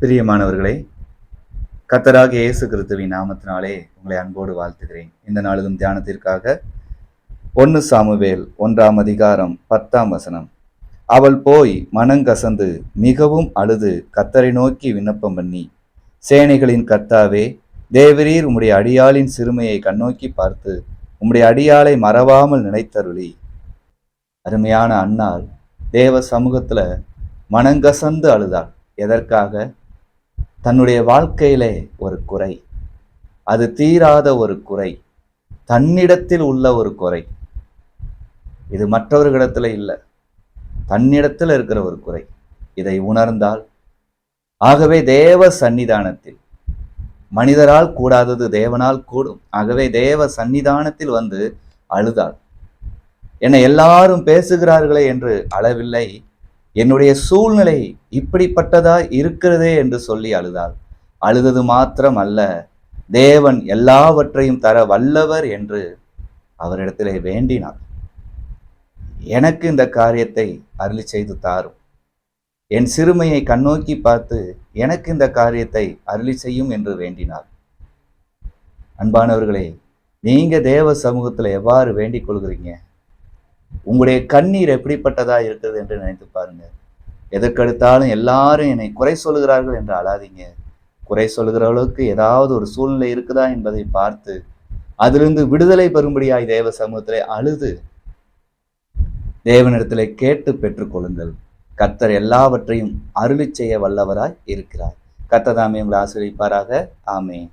பிரியமானவர்களே, கர்த்தராகிய இயேசு கிறிஸ்துவின் நாமத்தினாலே உங்களை அன்போடு வாழ்த்துகிறேன். இந்த நாளிலும் தியானத்திற்காக 1 சாமுவேல் 1 அவள் போய் மனங்கசந்து மிகவும் அழுது கர்த்தரை நோக்கி விண்ணப்பம் பண்ணி, சேனைகளின் கர்த்தாவே, தேவரீர் உம்முடைய அடியாளின் சிறுமையை கண்ணோக்கி பார்த்து உம்முடைய அடியாளை மறவாமல் நினைத்தருளி. அருமையான அன்னாள் தேவ சமூகத்துல மனங்கசந்து அழுதாள். எதற்காக? தன்னுடைய வாழ்க்கையிலே ஒரு குறை, அது தீராத ஒரு குறை, தன்னிடத்தில் உள்ள ஒரு குறை. இது மற்றவர்களிடத்துல இல்லை, தன்னிடத்தில் இருக்கிற ஒரு குறை. இதை உணர்ந்தால், ஆகவே தேவ சன்னிதானத்தில், மனிதரால் கூடாதது தேவனால் கூடும், ஆகவே தேவ சன்னிதானத்தில் வந்து அழுதாள். என்னை எல்லாரும் பேசுகிறார்களே என்று அளவில்லை, என்னுடைய சூழ்நிலை இப்படிப்பட்டதா இருக்கிறதே என்று சொல்லி அழுதாள். அழுதது மாத்திரம் அல்ல, தேவன் எல்லாவற்றையும் தர வல்லவர் என்று அவரிடத்திலே வேண்டினார். எனக்கு இந்த காரியத்தை அருளி செய்து தாரும், என் சிறுமையை கண்ணோக்கி பார்த்து எனக்கு இந்த காரியத்தை அருளி செய்யும் என்று வேண்டினார். அன்பானவர்களே, நீங்க தேவ சமூகத்துல எவ்வாறு வேண்டிக் கொள்கிறீங்க? உங்களுடைய கண்ணீர் எப்படிப்பட்டதா இருக்கிறது என்று நினைத்து பாருங்க. எதற்கெடுத்தாலும் எல்லாரும் என்னை குறை சொல்லுகிறார்கள் என்று அழாதீங்க. குறை சொல்லுகிறவர்களுக்கு ஏதாவது ஒரு சூழ்நிலை இருக்குதா என்பதை பார்த்து அதிலிருந்து விடுதலை பெறும்படியாய் தேவ சமூகத்திலே அழுது தேவனிடத்திலே கேட்டு பெற்றுக்கொள்ளுங்கள். கர்த்தர் எல்லாவற்றையும் அருளி செய்ய வல்லவராய் இருக்கிறார். கர்த்தர் தாமே உங்களை ஆசீர்வதிப்பாராக. ஆமென்.